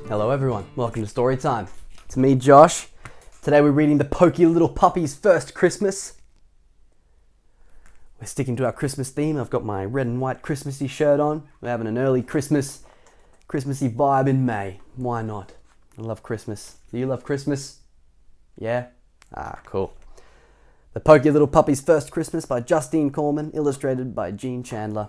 Hello everyone, welcome to Storytime. It's me, Josh. Today we're reading the Poky Little Puppy's First Christmas. We're sticking to our Christmas theme. I've got my red and white Christmassy shirt on. We're having an early Christmassy vibe in May. Why not? I love Christmas. Do you love Christmas? Yeah? Cool. The Poky Little Puppy's First Christmas by Justine Korman, illustrated by Chandler.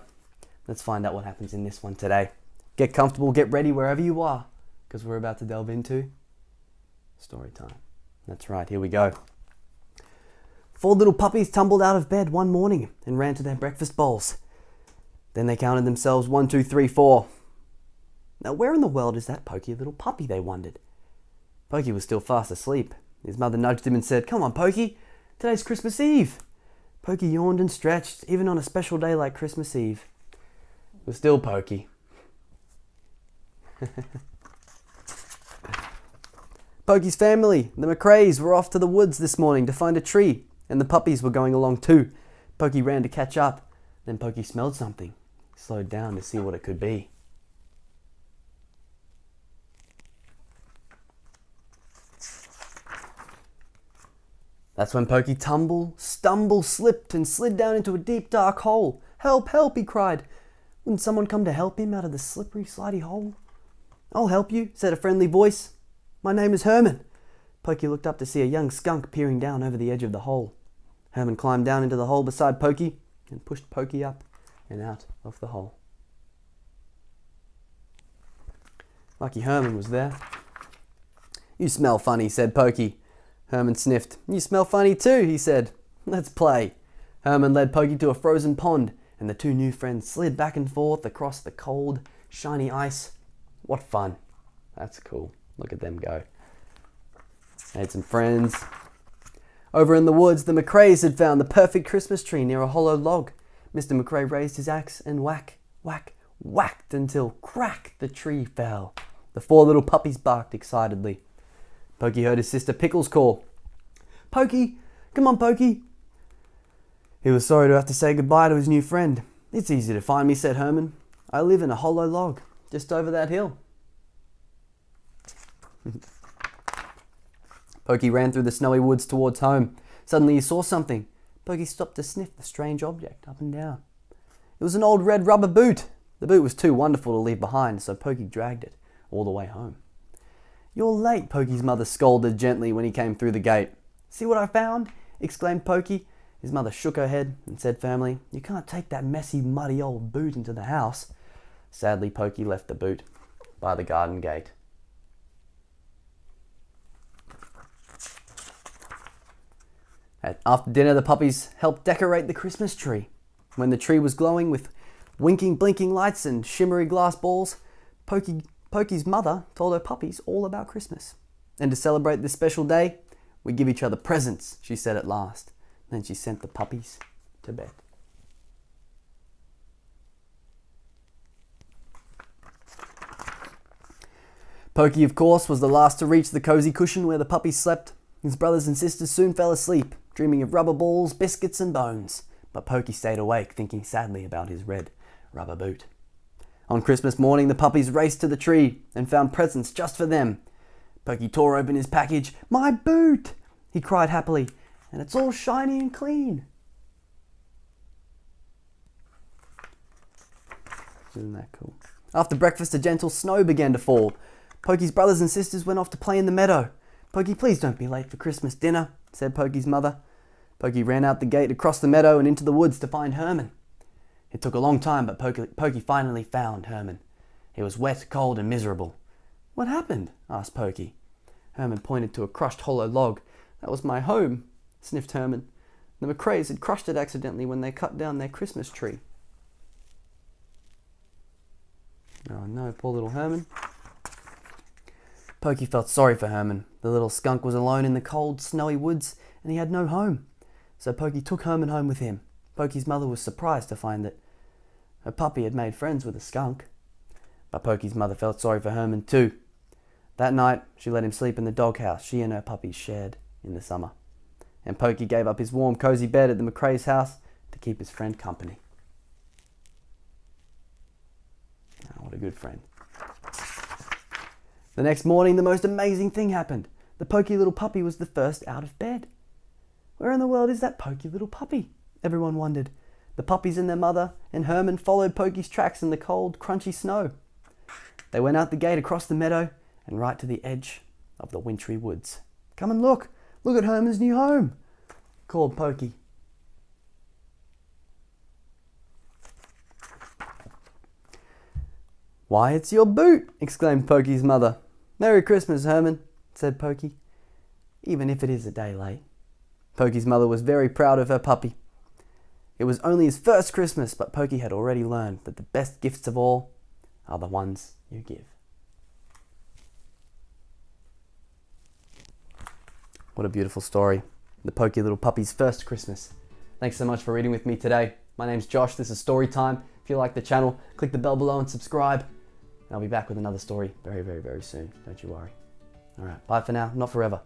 Let's find out what happens in this one today. Get comfortable, get ready wherever you are, because we're about to delve into story time. That's right, here we go. 4 little puppies tumbled out of bed one morning and ran to their breakfast bowls. Then they counted themselves 1, 2, 3, 4. Now where in the world is that Poky little puppy, they wondered. Poky was still fast asleep. His mother nudged him and said, "Come on, Poky, today's Christmas Eve." Poky yawned and stretched, even on a special day like Christmas Eve. It was still Poky. Poky's family, the McRaes, were off to the woods this morning to find a tree, and the puppies were going along too. Poky ran to catch up. Then Poky smelled something. He slowed down to see what it could be. That's when Poky stumbled, slipped, and slid down into a deep, dark hole. "Help, help," he cried. Wouldn't someone come to help him out of the slippery, slidey hole? "I'll help you," said a friendly voice. "My name is Herman." Poky looked up to see a young skunk peering down over the edge of the hole. Herman climbed down into the hole beside Poky and pushed Poky up and out of the hole. Lucky Herman was there. "You smell funny," said Poky. Herman sniffed. "You smell funny too," he said. "Let's play." Herman led Poky to a frozen pond, and the two new friends slid back and forth across the cold, shiny ice. What fun. That's cool. Look at them go. Made some friends. Over in the woods, the McRaes had found the perfect Christmas tree near a hollow log. Mr. McRae raised his axe and whack, whack, whacked until crack the tree fell. The 4 little puppies barked excitedly. Poky heard his sister Pickles call. "Poky! Come on, Poky!" He was sorry to have to say goodbye to his new friend. "It's easy to find me," said Herman. "I live in a hollow log, just over that hill." Poky ran through the snowy woods towards home. Suddenly he saw something. Poky stopped to sniff the strange object up and down. It was an old red rubber boot. The boot was too wonderful to leave behind, so Poky dragged it all the way home. "You're late," Poky's mother scolded gently when he came through the gate. "See what I found?" exclaimed Poky. His mother shook her head and said firmly, "You can't take that messy, muddy old boot into the house." Sadly, Poky left the boot by the garden gate. After dinner, the puppies helped decorate the Christmas tree. When the tree was glowing with winking, blinking lights and shimmery glass balls, Poky's mother told her puppies all about Christmas. "And to celebrate this special day, we give each other presents," she said at last. Then she sent the puppies to bed. Poky, of course, was the last to reach the cozy cushion where the puppies slept. His brothers and sisters soon fell asleep, dreaming of rubber balls, biscuits and bones. But Poky stayed awake, thinking sadly about his red rubber boot. On Christmas morning, the puppies raced to the tree and found presents just for them. Poky tore open his package. "My boot!" he cried happily. "And it's all shiny and clean." Isn't that cool? After breakfast, a gentle snow began to fall. Poky's brothers and sisters went off to play in the meadow. "Poky, please don't be late for Christmas dinner," said Poky's mother. Poky ran out the gate, across the meadow and into the woods to find Herman. It took a long time, but Poky finally found Herman. He was wet, cold and miserable. "What happened?" asked Poky. Herman pointed to a crushed hollow log. "That was my home," sniffed Herman. "The McRaes had crushed it accidentally when they cut down their Christmas tree." Oh no, poor little Herman. Poky felt sorry for Herman. The little skunk was alone in the cold, snowy woods, and he had no home. So Poky took Herman home with him. Poky's mother was surprised to find that her puppy had made friends with a skunk. But Poky's mother felt sorry for Herman too. That night, she let him sleep in the doghouse she and her puppies shared in the summer. And Poky gave up his warm, cozy bed at the McRae's house to keep his friend company. Oh, what a good friend. The next morning, the most amazing thing happened. The poky little puppy was the first out of bed. Where in the world is that poky little puppy? Everyone wondered. The puppies and their mother and Herman followed Poky's tracks in the cold, crunchy snow. They went out the gate across the meadow and right to the edge of the wintry woods. "Come and look! Look at Herman's new home!" called Poky. "Why, it's your boot!" exclaimed Poky's mother. "Merry Christmas, Herman," said Poky, "even if it is a day late." Poky's mother was very proud of her puppy. It was only his first Christmas, but Poky had already learned that the best gifts of all are the ones you give. What a beautiful story. The Poky little puppy's first Christmas. Thanks so much for reading with me today. My name's Josh. This is Storytime. If you like the channel, click the bell below and subscribe. And I'll be back with another story very, very, very soon. Don't you worry. All right. Bye for now. Not forever.